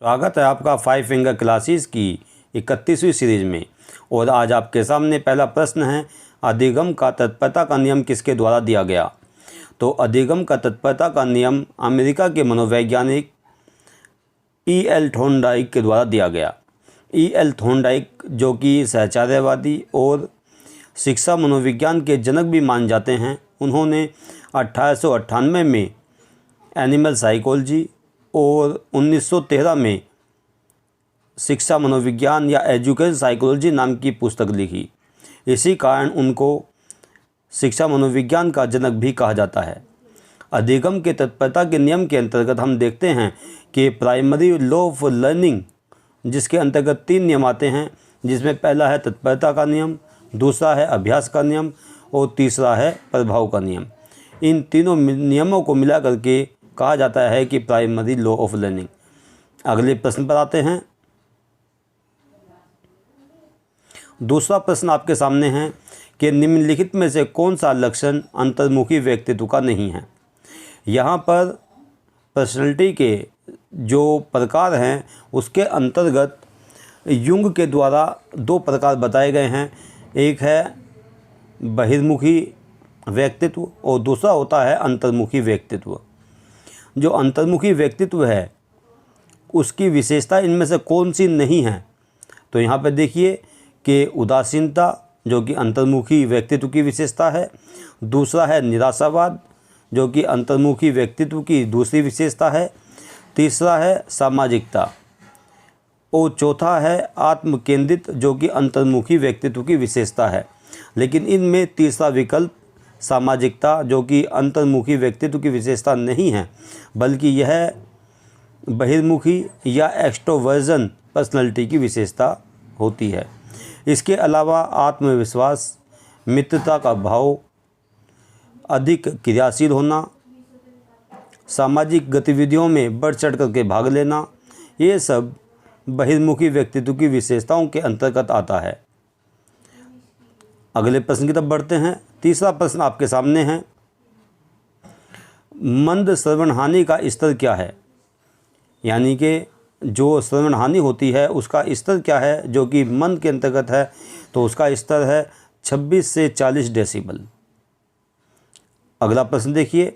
स्वागत है आपका 5 फिंगर क्लासेस की 31वीं सीरीज में। और आज आपके सामने पहला प्रश्न है, अधिगम का तत्परता का नियम किसके द्वारा दिया गया। तो अधिगम का तत्परता का नियम अमेरिका के मनोवैज्ञानिक E.L. थॉर्नडाइक के द्वारा दिया गया। E.L. थॉर्नडाइक जो कि सहचार्यवादी और शिक्षा मनोविज्ञान के जनक भी मान जाते हैं, उन्होंने 1898 में एनिमल साइकोलॉजी और 1913 में शिक्षा मनोविज्ञान या एजुकेशन साइकोलॉजी नाम की पुस्तक लिखी। इसी कारण उनको शिक्षा मनोविज्ञान का जनक भी कहा जाता है। अधिगम के तत्परता के नियम के अंतर्गत हम देखते हैं कि प्राइमरी लॉ ऑफ लर्निंग, जिसके अंतर्गत 3 नियम आते हैं, जिसमें पहला है तत्परता का नियम, दूसरा है अभ्यास का नियम और तीसरा है प्रभाव का नियम। इन तीनों नियमों को मिला करके कहा जाता है कि प्राइमरी लॉ ऑफ लर्निंग। अगले प्रश्न पर आते हैं। दूसरा प्रश्न आपके सामने है कि निम्नलिखित में से कौन सा लक्षण अंतर्मुखी व्यक्तित्व का नहीं है। यहाँ पर पर्सनैलिटी के जो प्रकार हैं उसके अंतर्गत युंग के द्वारा 2 प्रकार बताए गए हैं। एक है बहिर्मुखी व्यक्तित्व और दूसरा होता है अंतर्मुखी व्यक्तित्व। जो अंतर्मुखी व्यक्तित्व है उसकी विशेषता इनमें से कौन सी नहीं है। तो यहाँ पर देखिए कि उदासीनता जो कि अंतर्मुखी व्यक्तित्व की विशेषता है, दूसरा है निराशावाद जो कि अंतर्मुखी व्यक्तित्व की दूसरी विशेषता है, तीसरा है सामाजिकता और चौथा है आत्मकेंद्रित जो कि अंतर्मुखी व्यक्तित्व की विशेषता है। लेकिन इनमें तीसरा विकल्प सामाजिकता जो कि अंतर्मुखी व्यक्तित्व की विशेषता नहीं है, बल्कि यह बहिर्मुखी या एक्सट्रोवर्जन पर्सनैलिटी की विशेषता होती है। इसके अलावा आत्मविश्वास, मित्रता का भाव, अधिक क्रियाशील होना, सामाजिक गतिविधियों में बढ़ चढ़ करके भाग लेना, ये सब बहिर्मुखी व्यक्तित्व की विशेषताओं के अंतर्गत आता है। अगले प्रश्न की तरफ बढ़ते हैं। तीसरा प्रश्न आपके सामने है, मंद श्रवण हानि का स्तर क्या है। यानी कि जो श्रवण हानि होती है उसका स्तर क्या है, जो कि मंद के अंतर्गत है, तो उसका स्तर है 26 से 40 डेसिबल। अगला प्रश्न देखिए,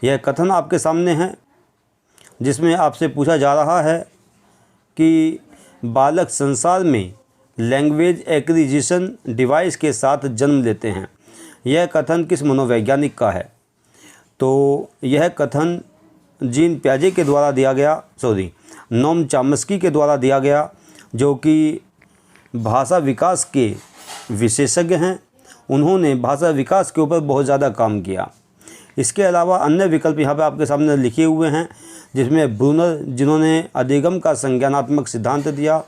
यह कथन आपके सामने है जिसमें आपसे पूछा जा रहा है कि बालक संसार में लैंग्वेज एक्विजिशन डिवाइस के साथ जन्म लेते हैं। यह कथन किस मनोवैज्ञानिक का है। तो यह कथन जीन प्याजे के द्वारा दिया गया, नोम चॉम्स्की के द्वारा दिया गया, जो कि भाषा विकास के विशेषज्ञ हैं। उन्होंने भाषा विकास के ऊपर बहुत ज़्यादा काम किया। इसके अलावा अन्य विकल्प यहाँ पे आपके सामने लिखे हुए हैं, जिसमें ब्रूनर जिन्होंने अधिगम का संज्ञानात्मक सिद्धांत दिया,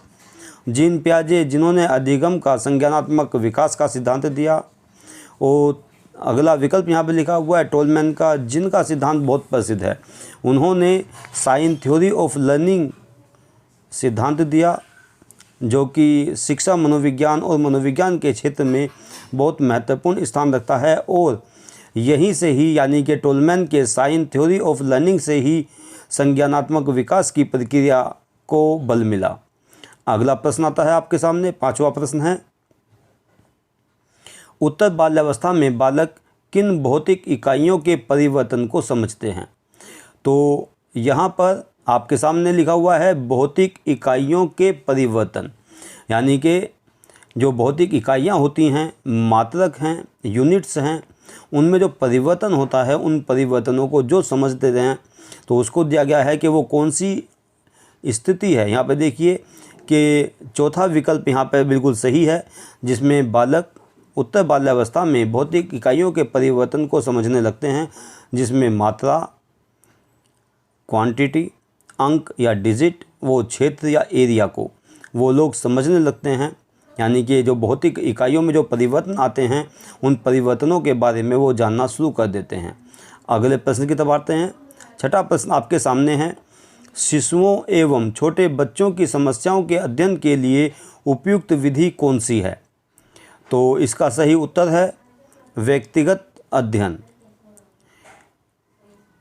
जीन प्याजे जिन्होंने अधिगम का संज्ञानात्मक विकास का सिद्धांत दिया, और अगला विकल्प यहाँ पे लिखा हुआ है टोलमैन का, जिनका सिद्धांत बहुत प्रसिद्ध है। उन्होंने साइन थ्योरी ऑफ लर्निंग सिद्धांत दिया, जो कि शिक्षा मनोविज्ञान और मनोविज्ञान के क्षेत्र में बहुत महत्वपूर्ण स्थान रखता है। और यहीं से ही, यानी कि टोलमैन के साइन थ्योरी ऑफ लर्निंग से ही संज्ञानात्मक विकास की प्रक्रिया को बल मिला। अगला प्रश्न आता है आपके सामने, 5वां प्रश्न है, उत्तर बाल्यावस्था में बालक किन भौतिक इकाइयों के परिवर्तन को समझते हैं। तो यहाँ पर आपके सामने लिखा हुआ है भौतिक इकाइयों के परिवर्तन, यानी कि जो भौतिक इकाइयाँ होती हैं, मात्रक हैं, यूनिट्स हैं, उनमें जो परिवर्तन होता है, उन परिवर्तनों को जो समझते हैं तो उसको दिया गया है कि वो कौन सी स्थिति है। यहाँ पे देखिए कि चौथा विकल्प यहाँ पर बिल्कुल सही है, जिसमें बालक उत्तर बाल्यावस्था में भौतिक इकाइयों के परिवर्तन को समझने लगते हैं, जिसमें मात्रा, क्वांटिटी, अंक या डिजिट, वो क्षेत्र या एरिया को वो लोग समझने लगते हैं। यानी कि जो भौतिक इकाइयों में जो परिवर्तन आते हैं, उन परिवर्तनों के बारे में वो जानना शुरू कर देते हैं। अगले प्रश्न की तरफ आते हैं। 6ठा प्रश्न आपके सामने है, शिशुओं एवं छोटे बच्चों की समस्याओं के अध्ययन के लिए उपयुक्त विधि कौन सी है। तो इसका सही उत्तर है व्यक्तिगत अध्ययन,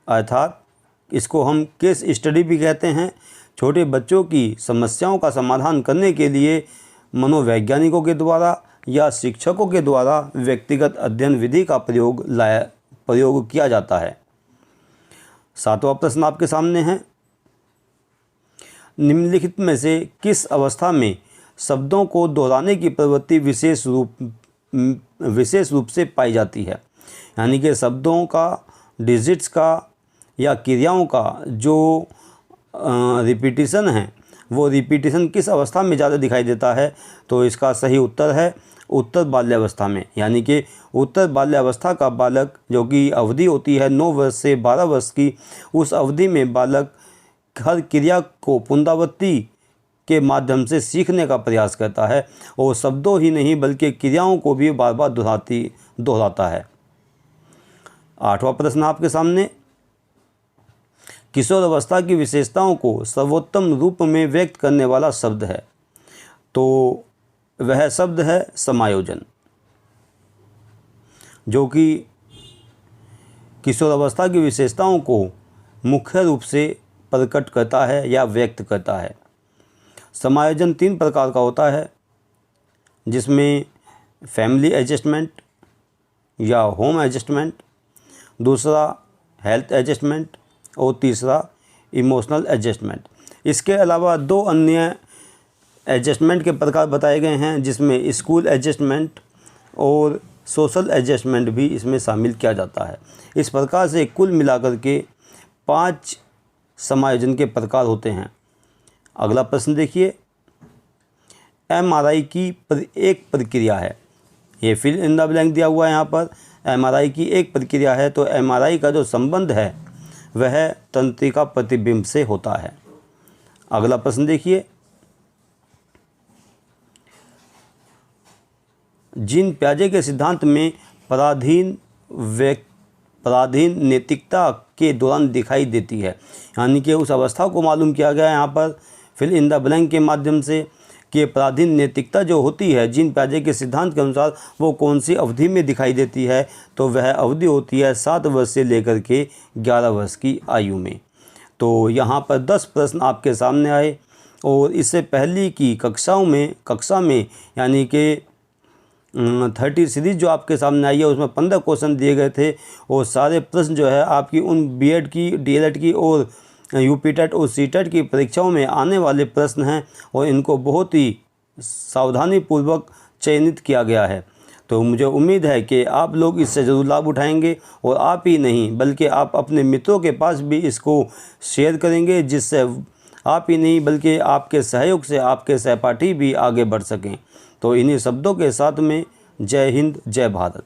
अर्थात इसको हम केस स्टडी भी कहते हैं। छोटे बच्चों की समस्याओं का समाधान करने के लिए मनोवैज्ञानिकों के द्वारा या शिक्षकों के द्वारा व्यक्तिगत अध्ययन विधि का प्रयोग किया जाता है। 7वां प्रश्न आपके सामने है, निम्नलिखित में से किस अवस्था में शब्दों को दोहराने की प्रवृत्ति विशेष रूप से पाई जाती है। यानी कि शब्दों का, डिजिट्स का या क्रियाओं का जो रिपीटिशन है वो रिपीटिशन किस अवस्था में ज़्यादा दिखाई देता है। तो इसका सही उत्तर है उत्तर बाल्यावस्था में। यानी कि उत्तर बाल्यावस्था का बालक, जो कि अवधि होती है 9 वर्ष से 12 वर्ष की, उस अवधि में बालक हर क्रिया को पुनरावृत्ति के माध्यम से सीखने का प्रयास करता है और शब्दों ही नहीं बल्कि क्रियाओं को भी बार बार दोहराता है। 8वां प्रश्न आपके सामने, किशोर अवस्था की विशेषताओं को सर्वोत्तम रूप में व्यक्त करने वाला शब्द है। तो वह शब्द है समायोजन, जो कि किशोर अवस्था की विशेषताओं को मुख्य रूप से प्रकट करता है या व्यक्त करता है। समायोजन 3 प्रकार का होता है, जिसमें फैमिली एडजस्टमेंट या होम एडजस्टमेंट, दूसरा हेल्थ एडजस्टमेंट और तीसरा इमोशनल एडजस्टमेंट। इसके अलावा 2 अन्य एडजस्टमेंट के प्रकार बताए गए हैं, जिसमें स्कूल एडजस्टमेंट और सोशल एडजस्टमेंट भी इसमें शामिल किया जाता है। इस प्रकार से कुल मिलाकर के 5 समायोजन के प्रकार होते हैं। अगला प्रश्न देखिए, MRI की एक प्रक्रिया है। ये फिल इन द ब्लैंक दिया हुआ है यहाँ पर। MRI की एक प्रक्रिया है, तो MRI का जो संबंध है वह तंत्रिका प्रतिबिंब से होता है। अगला प्रश्न देखिए, जीन प्याजे के सिद्धांत में पराधीन नैतिकता के दौरान दिखाई देती है। यानी कि उस अवस्था को मालूम किया गया है यहाँ पर फिल इन द ब्लैंक के माध्यम से कि पराधीन नैतिकता जो होती है जीन प्याजे के सिद्धांत के अनुसार वो कौन सी अवधि में दिखाई देती है। तो वह अवधि होती है 7 वर्ष से लेकर के 11 वर्ष की आयु में। तो यहाँ पर 10 प्रश्न आपके सामने आए और इससे पहले की कक्षा में यानी कि 30 सीरीज जो आपके सामने आई है उसमें 15 क्वेश्चन दिए गए थे और सारे प्रश्न जो है आपकी उन बीएड की, डीएलएड की और यूपीटेट और सीटेट की परीक्षाओं में आने वाले प्रश्न हैं और इनको बहुत ही सावधानीपूर्वक चयनित किया गया है। तो मुझे उम्मीद है कि आप लोग इससे ज़रूर लाभ उठाएंगे और आप ही नहीं बल्कि आप अपने मित्रों के पास भी इसको शेयर करेंगे, जिससे आप ही नहीं बल्कि आपके सहयोग से आपके सहपाठी भी आगे बढ़ सकें। तो इन्हीं शब्दों के साथ में जय हिंद, जय भारत।